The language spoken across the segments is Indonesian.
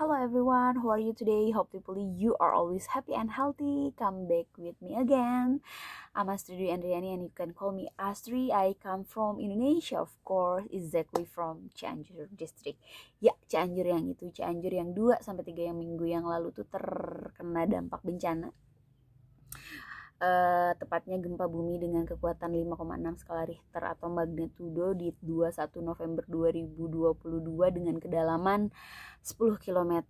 Hello everyone, how are you today? Hopefully you are always happy and healthy. Come back with me again. I'm Astri Andriani and you can call me Astri. I come from Indonesia, of course, exactly from Cianjur district. Ya, Cianjur yang itu, Cianjur yang 2 sampai 3 minggu yang lalu tuh terkena dampak bencana. Tepatnya gempa bumi dengan kekuatan 5,6 skala Richter atau magnitudo di 21 November 2022 dengan kedalaman 10 km.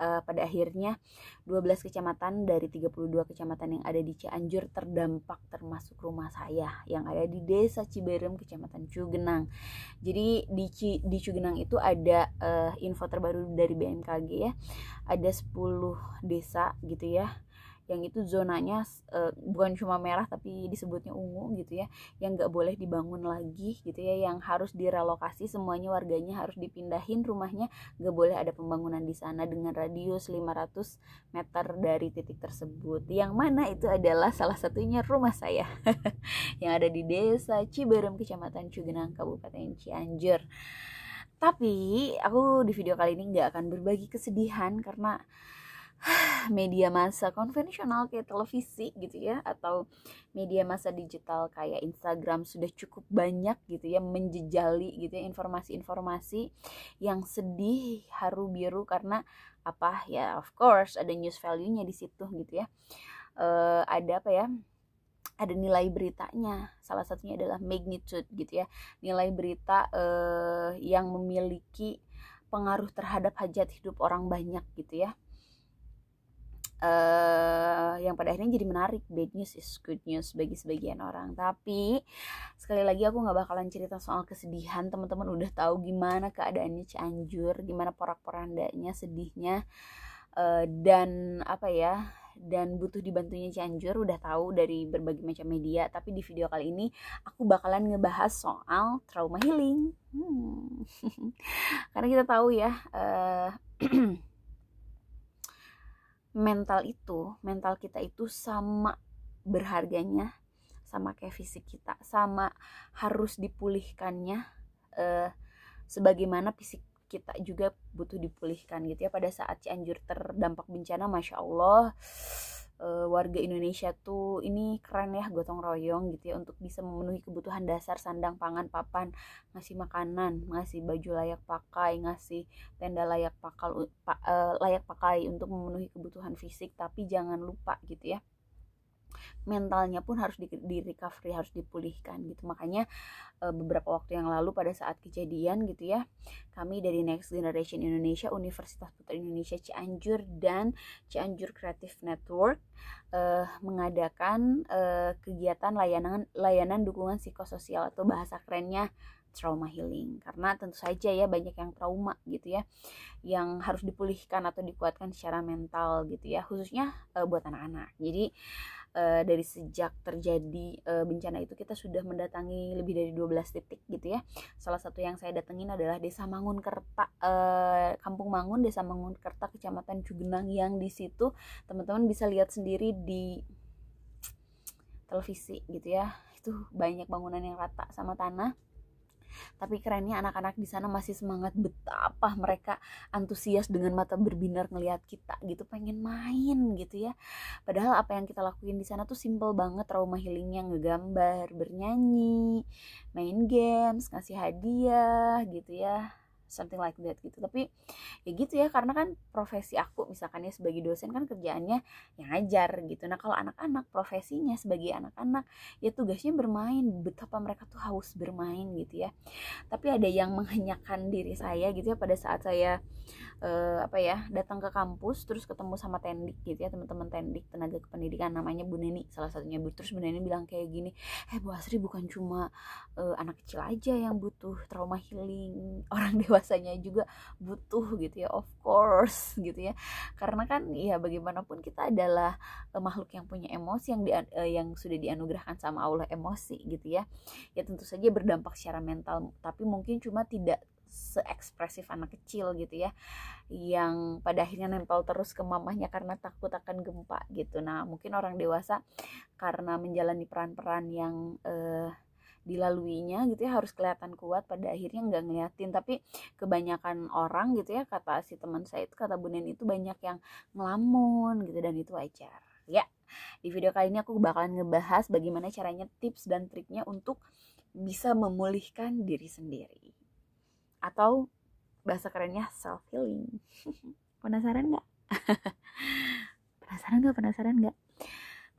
Pada akhirnya 12 kecamatan dari 32 kecamatan yang ada di Cianjur terdampak, termasuk rumah saya yang ada di Desa Ciberem, Kecamatan Cugenang. Jadi di Cugenang itu ada info terbaru dari BMKG ya, ada 10 desa gitu ya, yang itu zonanya bukan cuma merah tapi disebutnya ungu gitu ya, yang nggak boleh dibangun lagi gitu ya, yang harus direlokasi semuanya, warganya harus dipindahin rumahnya, nggak boleh ada pembangunan di sana dengan radius 500 meter dari titik tersebut, yang mana itu adalah salah satunya rumah saya yang ada di Desa Ciberem, Kecamatan Cugenang, Kabupaten Cianjur. Tapi aku di video kali ini nggak akan berbagi kesedihan karena media massa konvensional kayak televisi gitu ya, atau media massa digital kayak Instagram sudah cukup banyak gitu ya menjejali gitu ya informasi-informasi yang sedih, haru biru, karena apa ya, of course ada news value-nya di situ gitu ya. Ada apa ya, ada nilai beritanya, salah satunya adalah magnitude gitu ya, nilai berita yang memiliki pengaruh terhadap hajat hidup orang banyak gitu ya. Yang pada akhirnya jadi menarik. Bad news is good news bagi sebagian orang. Tapi sekali lagi aku nggak bakalan cerita soal kesedihan. Teman-teman udah tahu gimana keadaannya Cianjur, gimana porak-porandanya, sedihnya, dan apa ya, dan butuh dibantunya Cianjur udah tahu dari berbagai macam media. Tapi di video kali ini aku bakalan ngebahas soal trauma healing. Karena kita tahu ya, mental kita itu sama berharganya, sama kayak fisik kita, sama harus dipulihkannya, sebagaimana fisik kita juga butuh dipulihkan gitu ya. Pada saat Cianjur terdampak bencana, Masya Allah, warga Indonesia tuh ini keren ya, gotong royong gitu ya untuk bisa memenuhi kebutuhan dasar sandang pangan papan, ngasih makanan, ngasih baju layak pakai, ngasih tenda layak pakai untuk memenuhi kebutuhan fisik. Tapi jangan lupa gitu ya, mentalnya pun harus di recovery, harus dipulihkan gitu. Makanya beberapa waktu yang lalu pada saat kejadian gitu ya, kami dari Next Generation Indonesia, Universitas Putra Indonesia Cianjur, dan Cianjur Creative Network mengadakan kegiatan layanan dukungan psikososial atau bahasa kerennya trauma healing. Karena tentu saja ya banyak yang trauma gitu ya, yang harus dipulihkan atau dikuatkan secara mental gitu ya, khususnya buat anak-anak. Jadi dari sejak terjadi bencana itu kita sudah mendatangi lebih dari 12 titik gitu ya. Salah satu yang saya datengin adalah Desa Mangunkerta, Kampung Mangun, Desa Mangunkerta, Kecamatan Cugenang, yang di situ teman-teman bisa lihat sendiri di televisi gitu ya. Itu banyak bangunan yang rata sama tanah. Tapi kerennya anak-anak di sana masih semangat, betapa mereka antusias dengan mata berbinar ngelihat kita gitu, pengen main gitu ya. Padahal apa yang kita lakuin di sana tuh simple banget trauma healingnya, ngegambar, bernyanyi, main games, ngasih hadiah gitu ya, something like that gitu. Tapi ya gitu ya, karena kan profesi aku misalkan ya sebagai dosen kan kerjaannya yang ngajar gitu. Nah kalau anak-anak profesinya sebagai anak-anak ya tugasnya bermain, betapa mereka tuh haus bermain gitu ya. Tapi ada yang menghenyakan diri saya gitu ya pada saat saya datang ke kampus, terus ketemu sama tendik gitu ya, teman-teman tendik tenaga kependidikan, namanya Bu Neni salah satunya. Terus Bu Neni bilang kayak gini, Bu Asri, bukan cuma anak kecil aja yang butuh trauma healing, orang dewasanya juga butuh gitu ya, of course gitu ya. Karena kan ya bagaimanapun kita adalah makhluk yang punya emosi, yang sudah dianugerahkan sama Allah emosi gitu ya. Ya tentu saja berdampak secara mental, tapi mungkin cuma tidak seekspresif anak kecil gitu ya, yang pada akhirnya nempel terus ke mamahnya karena takut akan gempa gitu. Nah mungkin orang dewasa karena menjalani peran-peran yang dilaluinya gitu ya, harus kelihatan kuat, pada akhirnya nggak ngeliatin. Tapi kebanyakan orang gitu ya, kata si teman saya itu, kata Bunen itu banyak yang ngelamun gitu, dan itu wajar ya. Di video kali ini aku bakalan ngebahas bagaimana caranya, tips dan triknya untuk bisa memulihkan diri sendiri, atau bahasa kerennya self healing. Penasaran nggak? Penasaran nggak?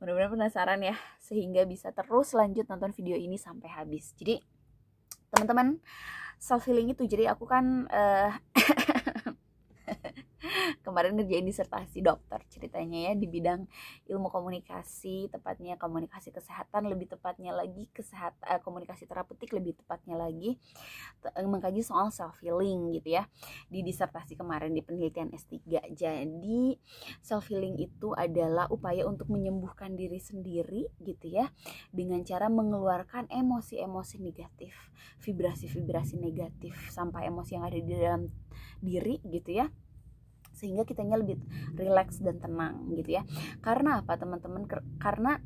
Mudah-mudahan penasaran ya, sehingga bisa terus lanjut nonton video ini sampai habis. Jadi teman-teman, self healing itu, jadi aku kan kemarin ngerjain disertasi dokter ceritanya ya, di bidang ilmu komunikasi, tepatnya komunikasi kesehatan, lebih tepatnya lagi komunikasi terapeutik, lebih tepatnya lagi mengkaji soal self healing gitu ya, di disertasi kemarin di penelitian S3. Jadi self healing itu adalah upaya untuk menyembuhkan diri sendiri gitu ya, dengan cara mengeluarkan emosi-emosi negatif, vibrasi-vibrasi negatif, sampah emosi yang ada di dalam diri gitu ya, sehingga kitanya lebih rileks dan tenang gitu ya. Karena apa teman-teman? Karena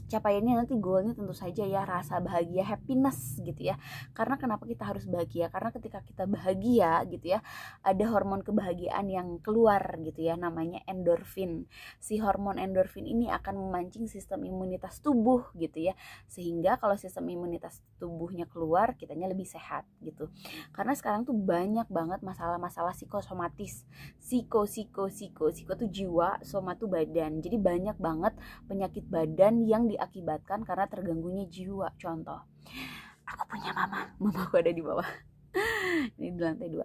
capaiannya nanti, goalnya tentu saja ya rasa bahagia, happiness gitu ya. Karena kenapa kita harus bahagia? Karena ketika kita bahagia gitu ya, ada hormon kebahagiaan yang keluar gitu ya, namanya endorfin. Si hormon endorfin ini akan memancing sistem imunitas tubuh gitu ya, sehingga kalau sistem imunitas tubuhnya keluar, kitanya lebih sehat gitu. Karena sekarang tuh banyak banget masalah-masalah psikosomatis. Psiko tuh jiwa, soma tuh badan. Jadi banyak banget penyakit badan yang diakibatkan karena terganggunya jiwa. Contoh, aku punya mamaku ada di bawah ini di lantai 2.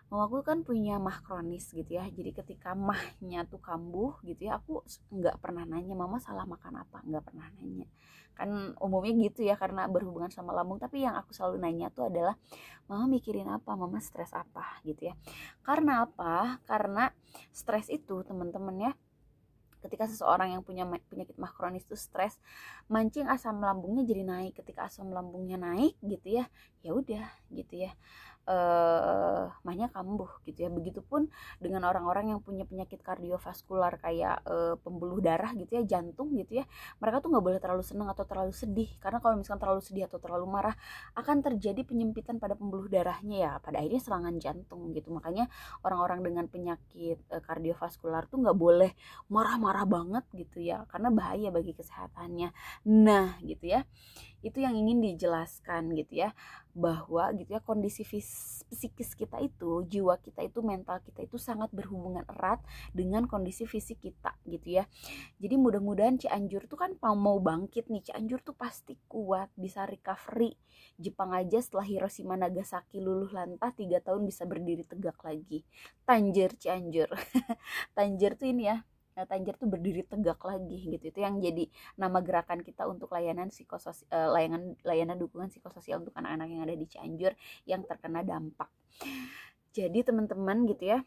Mamaku kan punya mah kronis gitu ya, jadi ketika mahnya tuh kambuh gitu ya, aku nggak pernah nanya mama salah makan apa, nggak pernah nanya, kan umumnya gitu ya karena berhubungan sama lambung. Tapi yang aku selalu nanya tuh adalah, mama mikirin apa, mama stres apa gitu ya. Karena apa? Karena stres itu teman-teman ya, ketika seseorang yang punya penyakit mah kronis itu stres, mancing asam lambungnya jadi naik. Ketika asam lambungnya naik gitu ya, ya udah gitu ya, mahnya kambuh gitu ya. Begitupun dengan orang-orang yang punya penyakit kardiovaskular kayak pembuluh darah gitu ya, jantung gitu ya, mereka tuh nggak boleh terlalu senang atau terlalu sedih, karena kalau misalkan terlalu sedih atau terlalu marah akan terjadi penyempitan pada pembuluh darahnya ya, pada akhirnya serangan jantung gitu. Makanya orang-orang dengan penyakit kardiovaskular tuh nggak boleh marah-marah banget gitu ya, karena bahaya bagi kesehatannya. Nah gitu ya, itu yang ingin dijelaskan gitu ya, bahwa gitu ya, kondisi psikis kita itu, jiwa kita itu, mental kita itu sangat berhubungan erat dengan kondisi fisik kita gitu ya. Jadi mudah-mudahan Cianjur tuh kan mau bangkit nih, Cianjur tuh pasti kuat, bisa recovery. Jepang aja setelah Hiroshima Nagasaki luluh lantah 3 tahun bisa berdiri tegak lagi. Tanjir Cianjur Tanjir tuh ini ya, Tanjir tuh berdiri tegak lagi gitu. Itu yang jadi nama gerakan kita untuk layanan layanan dukungan psikososial untuk anak-anak yang ada di Cianjur yang terkena dampak. Jadi teman-teman gitu ya,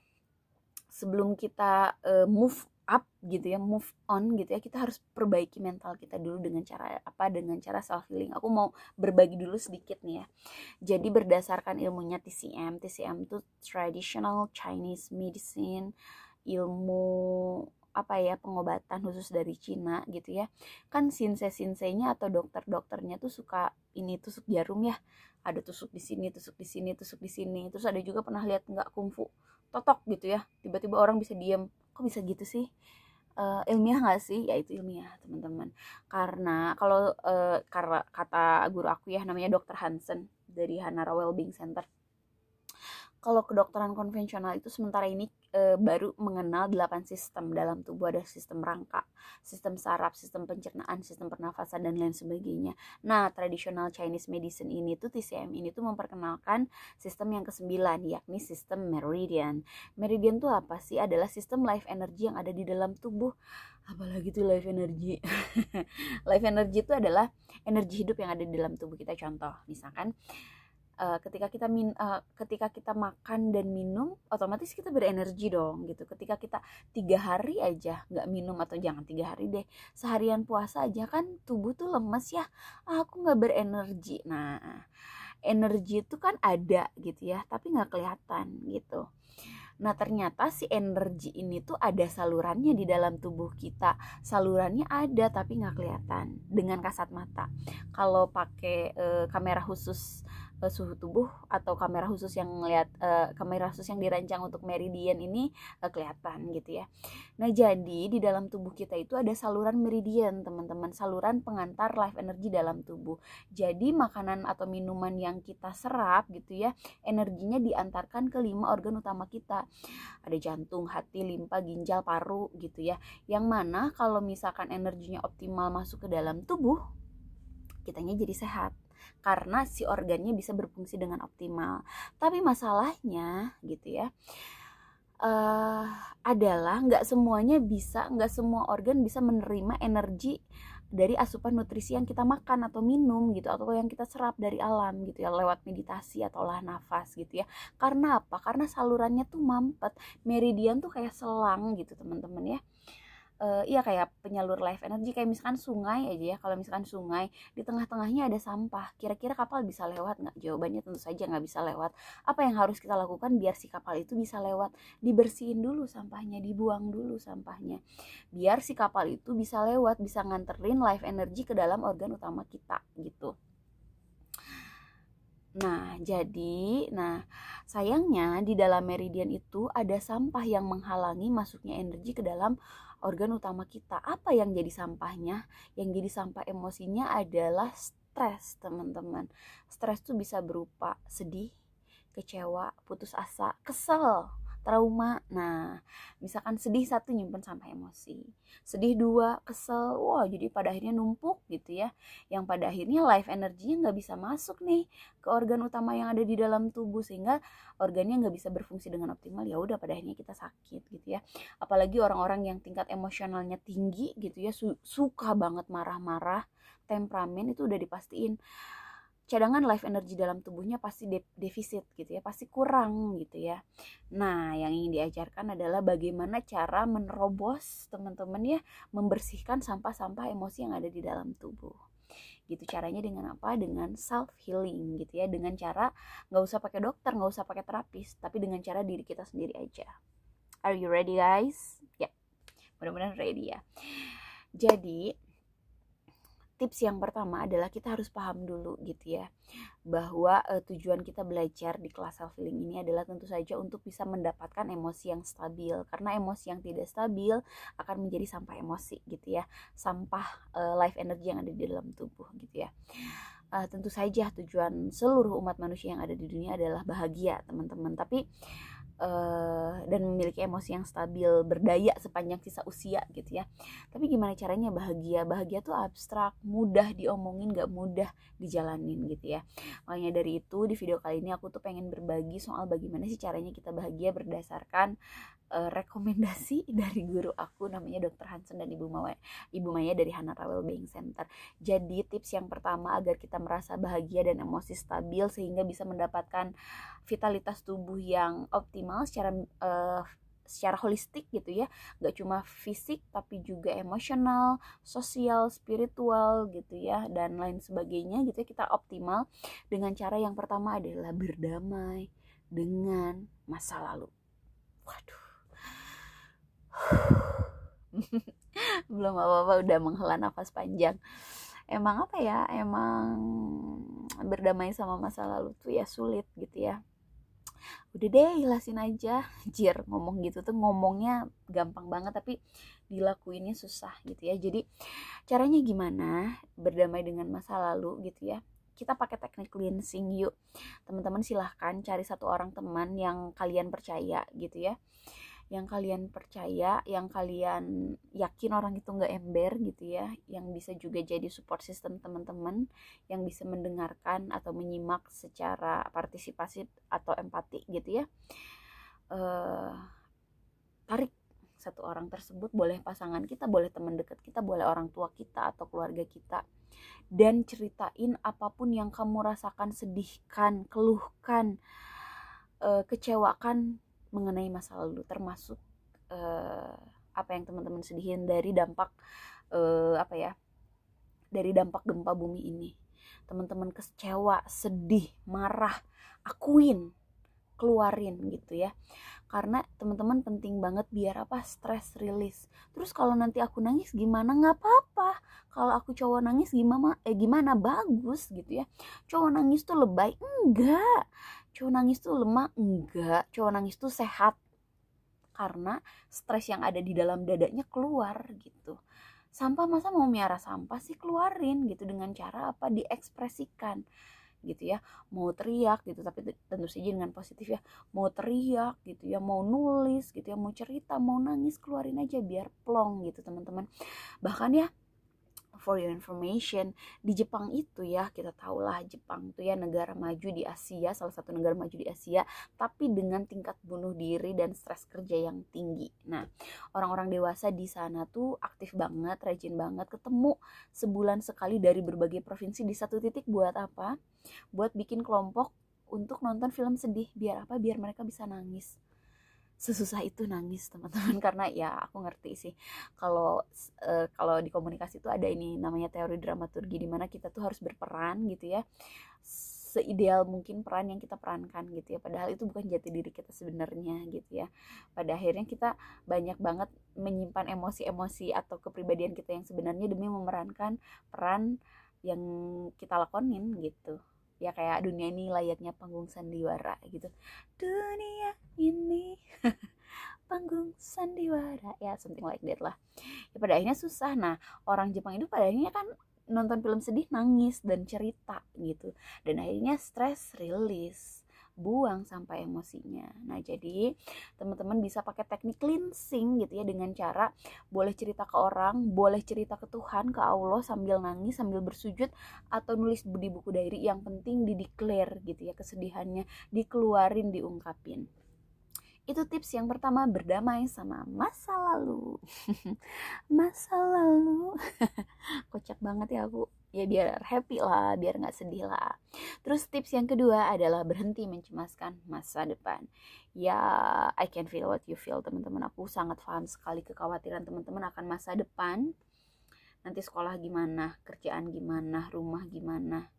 sebelum kita move up gitu ya, move on gitu ya, kita harus perbaiki mental kita dulu. Dengan cara apa? Dengan cara self healing. Aku mau berbagi dulu sedikit nih ya. Jadi berdasarkan ilmunya TCM itu Traditional Chinese Medicine, ilmu apa ya, pengobatan khusus dari Cina gitu ya. Kan sinsenya atau dokternya tuh suka ini, tusuk jarum ya, ada tusuk di sini, tusuk di sini, tusuk di sini. Terus ada juga pernah lihat nggak, kungfu totok gitu ya, tiba-tiba orang bisa diem, kok bisa gitu sih? Ilmiah nggak sih? Ya itu ilmiah teman-teman. Karena kalau karena kata guru aku ya, namanya Dr. Hansen dari Hanara Wellbeing Center, kalau kedokteran konvensional itu sementara ini baru mengenal 8 sistem dalam tubuh. Ada sistem rangka, sistem saraf, sistem pencernaan, sistem pernafasan, dan lain sebagainya. Nah, traditional Chinese medicine ini tuh, TCM ini tuh memperkenalkan sistem yang ke-9, yakni sistem meridian. Meridian tuh apa sih? Adalah sistem life energy yang ada di dalam tubuh. Apalagi tuh life energy. Life energy itu adalah energi hidup yang ada di dalam tubuh kita. Contoh, misalkan ketika kita makan dan minum, otomatis kita berenergi dong gitu. Ketika kita 3 hari aja nggak minum, atau jangan 3 hari deh, seharian puasa aja, kan tubuh tuh lemes ya, aku nggak berenergi. Nah, energi itu kan ada gitu ya, tapi nggak kelihatan gitu. Nah, ternyata si energi ini tuh ada salurannya di dalam tubuh kita. Salurannya ada tapi nggak kelihatan dengan kasat mata. Kalau pakai kamera khusus suhu tubuh atau kamera khusus yang ngelihat kamera khusus yang dirancang untuk meridian ini kelihatan gitu ya. Nah, jadi di dalam tubuh kita itu ada saluran meridian, teman-teman, saluran pengantar life energy dalam tubuh. Jadi makanan atau minuman yang kita serap gitu ya, energinya diantarkan ke 5 organ utama kita. Ada jantung, hati, limpa, ginjal, paru gitu ya. Yang mana kalau misalkan energinya optimal masuk ke dalam tubuh, kitanya jadi sehat karena si organnya bisa berfungsi dengan optimal. Tapi masalahnya gitu ya, adalah nggak semua organ bisa menerima energi dari asupan nutrisi yang kita makan atau minum gitu, atau yang kita serap dari alam gitu ya, lewat meditasi atau olah nafas gitu ya. Karena apa? Karena salurannya tuh mampet. Meridian tuh kayak selang gitu, teman-teman ya. Iya, kayak penyalur life energy, kayak misalkan sungai aja ya. Kalau misalkan sungai di tengah-tengahnya ada sampah, kira-kira kapal bisa lewat nggak? Jawabannya tentu saja nggak bisa lewat. Apa yang harus kita lakukan biar si kapal itu bisa lewat? Dibersihin dulu sampahnya, dibuang dulu sampahnya, biar si kapal itu bisa lewat, bisa nganterin life energy ke dalam organ utama kita gitu. Nah, sayangnya di dalam meridian itu ada sampah yang menghalangi masuknya energi ke dalam organ utama kita. Apa yang jadi sampahnya? Yang jadi sampah emosinya adalah stres, teman-teman. Stres tuh bisa berupa sedih, kecewa, putus asa, kesel, trauma. Nah, misalkan sedih satu, nyimpen sampah emosi. Sedih dua, kesel, wah jadi pada akhirnya numpuk gitu ya. Yang pada akhirnya life energinya nggak bisa masuk nih ke organ utama yang ada di dalam tubuh, sehingga organnya nggak bisa berfungsi dengan optimal. Ya udah, pada akhirnya kita sakit gitu ya. Apalagi orang-orang yang tingkat emosionalnya tinggi gitu ya, suka banget marah-marah, temperamen, itu udah dipastiin cadangan life energy dalam tubuhnya pasti defisit gitu ya, pasti kurang gitu ya. Nah, yang ingin diajarkan adalah bagaimana cara menerobos, teman-teman ya, membersihkan sampah-sampah emosi yang ada di dalam tubuh. Gitu caranya. Dengan apa? Dengan self healing gitu ya, dengan cara nggak usah pakai dokter, nggak usah pakai terapis, tapi dengan cara diri kita sendiri aja. Are you ready, guys? Ya, mudah-mudahan ready ya. Jadi tips yang pertama adalah kita harus paham dulu gitu ya, bahwa tujuan kita belajar di kelas self healing ini adalah tentu saja untuk bisa mendapatkan emosi yang stabil, karena emosi yang tidak stabil akan menjadi sampah emosi gitu ya, sampah life energy yang ada di dalam tubuh gitu ya. Tentu saja tujuan seluruh umat manusia yang ada di dunia adalah bahagia, teman-teman, tapi dan memiliki emosi yang stabil, berdaya sepanjang sisa usia gitu ya. Tapi gimana caranya bahagia? Bahagia tuh abstrak, mudah diomongin, gak mudah dijalanin gitu ya. Makanya dari itu di video kali ini aku tuh pengen berbagi soal bagaimana sih caranya kita bahagia berdasarkan rekomendasi dari guru aku, namanya Dr. Hansen dan Ibu Maya dari Hanara Wellbeing Center. Jadi tips yang pertama agar kita merasa bahagia dan emosi stabil sehingga bisa mendapatkan vitalitas tubuh yang optimal secara holistik gitu ya, gak cuma fisik tapi juga emosional, sosial, spiritual gitu ya, dan lain sebagainya gitu ya, kita optimal dengan cara yang pertama adalah berdamai dengan masa lalu. Waduh, belum apa-apa udah menghela nafas panjang. Emang apa ya, emang berdamai sama masa lalu tuh ya sulit gitu ya. Udah deh, ikhlasin aja. Jir, ngomong gitu tuh ngomongnya gampang banget tapi dilakuinnya susah gitu ya. Jadi caranya gimana berdamai dengan masa lalu gitu ya? Kita pakai teknik cleansing yuk. Teman-teman silahkan cari satu orang teman yang kalian percaya gitu ya, yang kalian percaya, yang kalian yakin orang itu nggak ember gitu ya, yang bisa juga jadi support system teman-teman, yang bisa mendengarkan atau menyimak secara partisipasi atau empati gitu ya. Tarik satu orang tersebut, boleh pasangan kita, boleh teman dekat kita, boleh orang tua kita atau keluarga kita, dan ceritain apapun yang kamu rasakan, sedihkan, keluhkan, kecewakan mengenai masa lalu, termasuk apa yang teman-teman sedihin dari dampak dari dampak gempa bumi ini. Teman-teman kecewa, sedih, marah, akuin, keluarin gitu ya. Karena teman-teman penting banget biar apa, stress release. Terus kalau nanti aku nangis gimana, nggak apa-apa. Kalau aku cowok nangis gimana bagus gitu ya. Cowok nangis tuh lebay enggak, cowok nangis tuh lemah enggak, cowok nangis tuh sehat, karena stres yang ada di dalam dadanya keluar gitu. Sampah masa mau miara sampah sih, keluarin gitu dengan cara apa, diekspresikan gitu ya. Mau teriak gitu, tapi tentu saja dengan positif ya. Mau teriak gitu ya, mau nulis gitu ya, mau cerita, mau nangis, keluarin aja biar plong gitu teman-teman. Bahkan ya, for your information, di Jepang itu ya, kita tahulah Jepang itu ya negara maju di Asia, salah satu negara maju di Asia, tapi dengan tingkat bunuh diri dan stres kerja yang tinggi. Nah, orang-orang dewasa di sana tuh aktif banget, rajin banget, ketemu sebulan sekali dari berbagai provinsi di satu titik. Buat apa? Buat bikin kelompok untuk nonton film sedih. Biar apa? Biar mereka bisa nangis. Sesusah itu nangis teman-teman, karena ya aku ngerti sih kalau kalau di komunikasi itu ada ini namanya teori dramaturgi, di mana kita tuh harus berperan gitu ya, seideal mungkin peran yang kita perankan gitu ya, padahal itu bukan jati diri kita sebenarnya gitu ya. Pada akhirnya kita banyak banget menyimpan emosi-emosi atau kepribadian kita yang sebenarnya demi memerankan peran yang kita lakonin gitu ya. Kayak dunia ini layaknya panggung sandiwara gitu, dunia ini panggung sandiwara ya, something like that lah ya. Pada akhirnya susah. Nah, orang Jepang itu pada akhirnya kan nonton film sedih nangis dan cerita gitu, dan akhirnya stress release, buang sampai emosinya. Nah, jadi teman-teman bisa pakai teknik cleansing gitu ya, dengan cara boleh cerita ke orang, boleh cerita ke Tuhan, ke Allah, sambil nangis, sambil bersujud, atau nulis di buku diary. Yang penting di-declare gitu ya kesedihannya, dikeluarin, diungkapin. Itu tips yang pertama, berdamai sama masa lalu. Masa lalu. Kocak banget ya aku. Ya biar happy lah, biar gak sedih lah. Terus tips yang kedua adalah berhenti mencemaskan masa depan. Ya, I can feel what you feel teman-teman. Aku sangat paham sekali kekhawatiran teman-teman akan masa depan. Nanti sekolah gimana, kerjaan gimana, rumah gimana.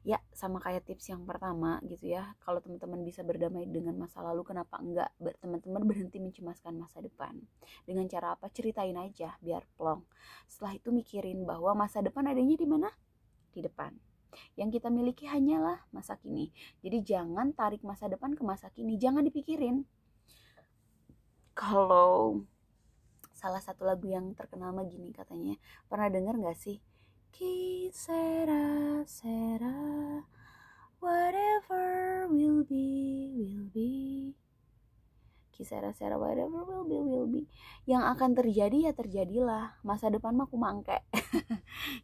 Ya, sama kayak tips yang pertama gitu ya. Kalau teman-teman bisa berdamai dengan masa lalu, kenapa enggak teman-teman berhenti mencemaskan masa depan? Dengan cara apa? Ceritain aja biar plong. Setelah itu mikirin bahwa masa depan adanya di mana? Di depan. Yang kita miliki hanyalah masa kini. Jadi jangan tarik masa depan ke masa kini, jangan dipikirin. Kalau salah satu lagu yang terkenal mah gini katanya, pernah dengar gak sih? Que sera, sera, whatever will be, will be. Que sera, sera, whatever will be, will be. Yang akan terjadi ya terjadilah. Masa depan mah kumangke.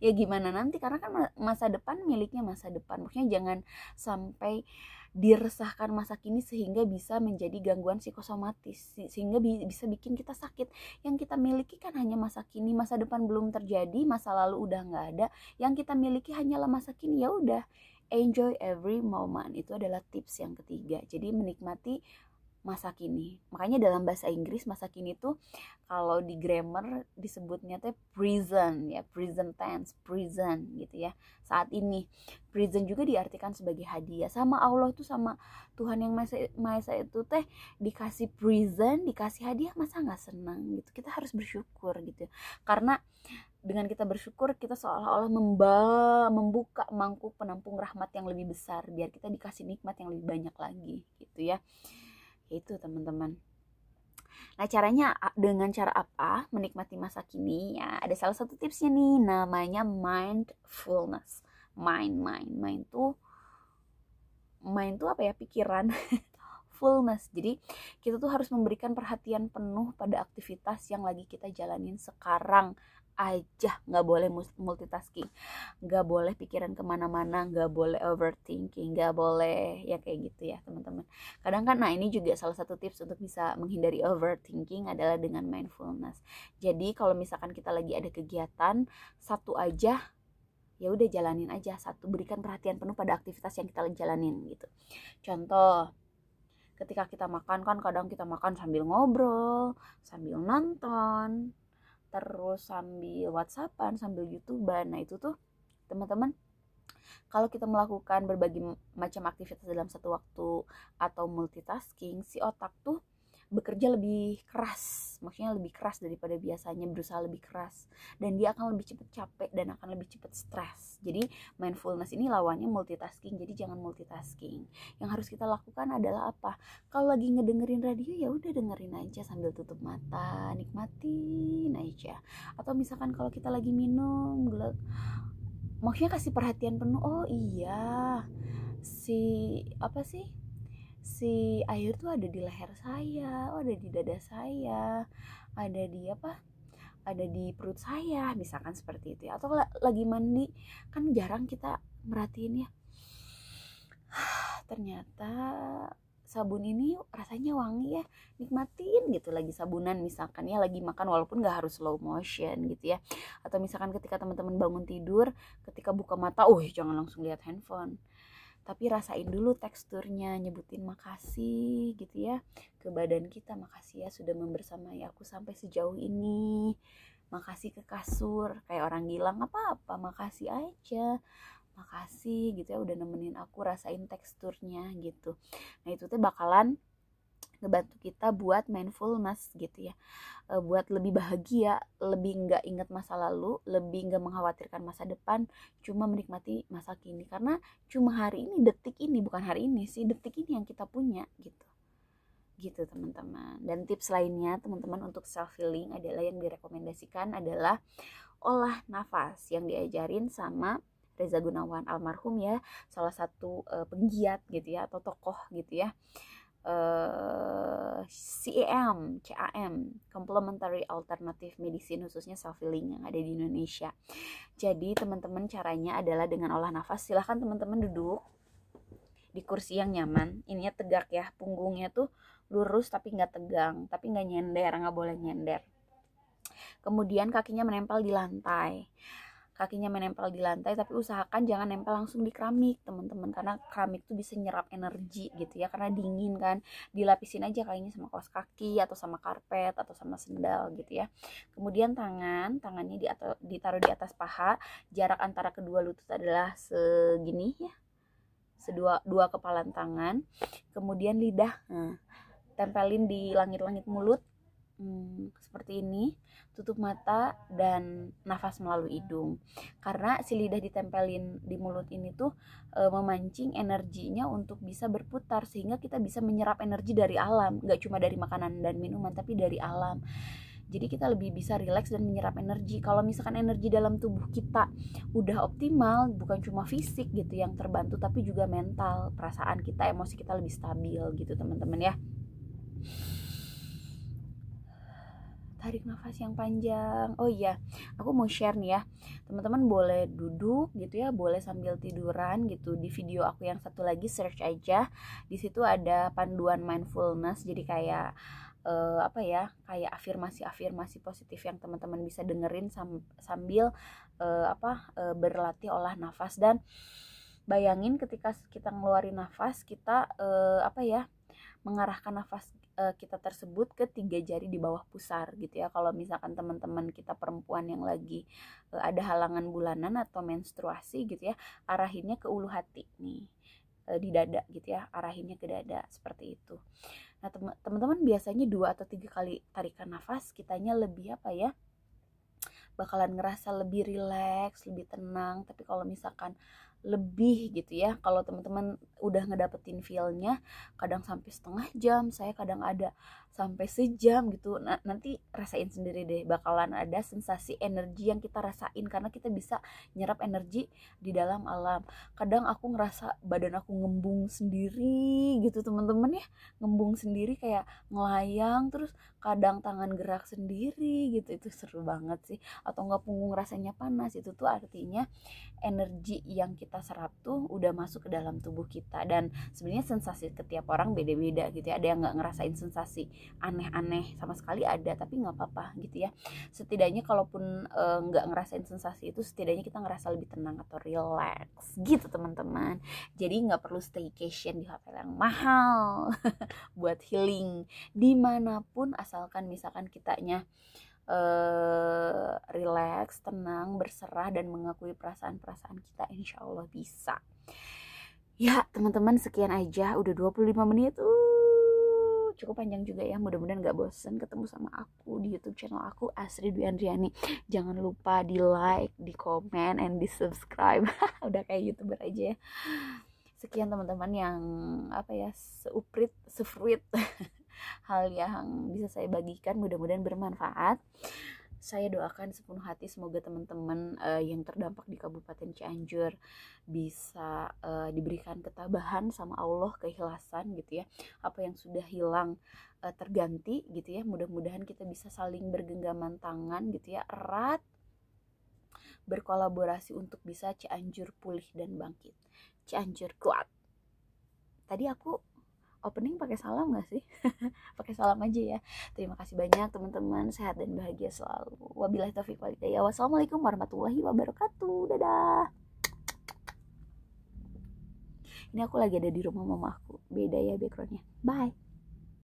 Ya gimana nanti, karena kan masa depan miliknya masa depan. Maksudnya jangan sampai diresahkan masa kini sehingga bisa menjadi gangguan psikosomatis, sehingga bisa bikin kita sakit. Yang kita miliki kan hanya masa kini, masa depan belum terjadi, masa lalu udah nggak ada. Yang kita miliki hanyalah masa kini. Ya udah, enjoy every moment. Itu adalah tips yang ketiga. Jadi menikmati masa kini. Makanya dalam bahasa Inggris masa kini tuh kalau di grammar disebutnya tuh present ya, present tense, present gitu ya. Saat ini. Present juga diartikan sebagai hadiah. Sama Allah tuh, sama Tuhan yang Maha Esa itu teh dikasih present, dikasih hadiah, masa nggak senang gitu. Kita harus bersyukur gitu. Karena dengan kita bersyukur, kita seolah-olah membuka mangkuk penampung rahmat yang lebih besar, biar kita dikasih nikmat yang lebih banyak lagi gitu ya. Itu teman-teman. Nah, caranya dengan cara apa menikmati masa kini? Ya, ada salah satu tipsnya nih, namanya mindfulness. Mind tuh apa ya, pikiran. Fullness. Jadi kita tuh harus memberikan perhatian penuh pada aktivitas yang lagi kita jalanin sekarang aja. Nggak boleh multitasking, nggak boleh pikiran kemana-mana, nggak boleh overthinking, nggak boleh ya kayak gitu ya teman-teman. Kadang kan, nah ini juga salah satu tips untuk bisa menghindari overthinking adalah dengan mindfulness. Jadi kalau misalkan kita lagi ada kegiatan satu aja, ya udah jalanin aja satu, berikan perhatian penuh pada aktivitas yang kita jalanin gitu. Contoh, ketika kita makan kan kadang kita makan sambil ngobrol, sambil nonton, terus sambil whatsappan, sambil youtuber. Nah itu tuh teman-teman Kalau kita melakukan berbagai macam aktivitas dalam satu waktu atau multitasking, si otak tuh bekerja lebih keras, maksudnya lebih keras daripada biasanya, berusaha lebih keras, dan dia akan lebih cepat capek dan akan lebih cepat stres. Jadi mindfulness ini lawannya multitasking, jadi jangan multitasking. Yang harus kita lakukan adalah apa? Kalau lagi ngedengerin radio, ya udah dengerin aja sambil tutup mata, nikmatin aja. Atau misalkan kalau kita lagi minum, maksudnya kasih perhatian penuh. Oh iya, si apa sih, si air tuh ada di leher saya, oh ada di dada saya, ada di apa, ada di perut saya, misalkan seperti itu ya. Atau lagi mandi, kan jarang kita merhatiin ya, ternyata sabun ini rasanya wangi ya, nikmatin gitu. Lagi sabunan misalkan ya, lagi makan, walaupun gak harus slow motion gitu ya. Atau misalkan ketika teman-teman bangun tidur, ketika buka mata, jangan langsung lihat handphone, tapi rasain dulu teksturnya, nyebutin makasih gitu ya ke badan kita. Makasih ya sudah membersamai aku sampai sejauh ini, makasih ke kasur, kayak orang bilang apa-apa makasih aja, makasih gitu ya udah nemenin aku, rasain teksturnya gitu. Nah itu tuh bakalan ngebantu kita buat mindfulness gitu ya, buat lebih bahagia, lebih nggak ingat masa lalu, lebih nggak mengkhawatirkan masa depan, cuma menikmati masa kini. Karena cuma hari ini, detik ini, bukan hari ini sih, detik ini yang kita punya gitu teman-teman. Dan tips lainnya teman-teman untuk self healing adalah, yang direkomendasikan adalah olah nafas yang diajarin sama Reza Gunawan almarhum ya, salah satu penggiat gitu ya, atau tokoh gitu ya, CAM, Complementary Alternative Medicine, khususnya self healing yang ada di Indonesia. Jadi teman-teman, caranya adalah dengan olah nafas. Silahkan teman-teman duduk di kursi yang nyaman, ininya tegak ya, punggungnya tuh lurus tapi nggak tegang, tapi nggak nyender, nggak boleh nyender. Kemudian kakinya menempel di lantai, tapi usahakan jangan nempel langsung di keramik teman-teman, karena keramik tuh bisa nyerap energi gitu ya, karena dingin kan. Dilapisin aja kakinya sama kaos kaki atau sama karpet atau sama sendal gitu ya. Kemudian tangannya ditaruh di atas paha, jarak antara kedua lutut adalah segini ya, dua kepalan tangan. Kemudian lidah tempelin di langit-langit mulut, seperti ini. Tutup mata dan nafas melalui hidung, karena si lidah ditempelin di mulut ini tuh memancing energinya untuk bisa berputar, sehingga kita bisa menyerap energi dari alam, gak cuma dari makanan dan minuman, tapi dari alam. Jadi kita lebih bisa rileks dan menyerap energi. Kalau misalkan energi dalam tubuh kita udah optimal, bukan cuma fisik gitu yang terbantu, tapi juga mental, perasaan kita, emosi kita lebih stabil gitu teman-teman ya. Tarik nafas yang panjang. Oh iya, aku mau share nih ya, teman-teman boleh duduk gitu ya, boleh sambil tiduran gitu. Di video aku yang satu lagi, search aja, di situ ada panduan mindfulness. Jadi kayak kayak afirmasi positif yang teman-teman bisa dengerin sambil berlatih olah nafas. Dan bayangin ketika kita ngeluarin nafas, kita mengarahkan nafas kita tersebut ke 3 jari di bawah pusar gitu ya. Kalau misalkan teman-teman kita perempuan yang lagi ada halangan bulanan atau menstruasi gitu ya, arahinnya ke ulu hati nih, di dada gitu ya, arahinnya ke dada seperti itu. Nah teman-teman biasanya 2 atau 3 kali tarikan nafas, kitanya lebih bakalan ngerasa lebih rileks, lebih tenang. Tapi kalau misalkan lebih gitu ya, kalau teman-teman udah ngedapetin feel-nya, kadang sampai setengah jam, saya kadang ada sampai sejam gitu. Nah, nanti rasain sendiri deh, bakalan ada sensasi energi yang kita rasain, karena kita bisa nyerap energi di dalam alam. Kadang aku ngerasa badan aku ngembung sendiri gitu teman-teman ya, ngembung sendiri kayak ngelayang, terus kadang tangan gerak sendiri gitu. Itu seru banget sih. Atau enggak punggung rasanya panas, itu tuh artinya energi yang kita serap tuh udah masuk ke dalam tubuh kita. Dan sebenarnya sensasi setiap orang beda-beda gitu ya, ada yang nggak ngerasain sensasi aneh-aneh sama sekali, ada, tapi nggak apa-apa gitu ya. Setidaknya kalaupun nggak ngerasain sensasi itu, setidaknya kita ngerasa lebih tenang atau relax gitu teman-teman. Jadi nggak perlu staycation di hotel yang mahal buat healing dimanapun, asalkan misalkan kitanya relax, tenang, berserah dan mengakui perasaan-perasaan kita, insya Allah bisa. Ya teman-teman, sekian aja, udah 25 menit. Cukup panjang juga ya. Mudah-mudahan gak bosen ketemu sama aku di YouTube channel aku, Asri Dwi Andriani. Jangan lupa di like, di komen, and di subscribe. Udah kayak YouTuber aja ya. Sekian teman-teman yang sefruit hal yang bisa saya bagikan, mudah-mudahan bermanfaat. Saya doakan sepenuh hati semoga teman-teman yang terdampak di Kabupaten Cianjur bisa diberikan ketabahan sama Allah, keikhlasan gitu ya. Apa yang sudah hilang terganti gitu ya. Mudah-mudahan kita bisa saling bergenggaman tangan gitu ya, erat, berkolaborasi untuk bisa Cianjur pulih dan bangkit. Cianjur kuat. Tadi aku opening pakai salam gak sih? Pakai salam aja ya. Terima kasih banyak teman-teman, sehat dan bahagia selalu. Wabillahi taufiq wal hidayah. Wassalamualaikum warahmatullahi wabarakatuh. Dadah. Ini aku lagi ada di rumah mama aku. Beda ya backgroundnya. Bye.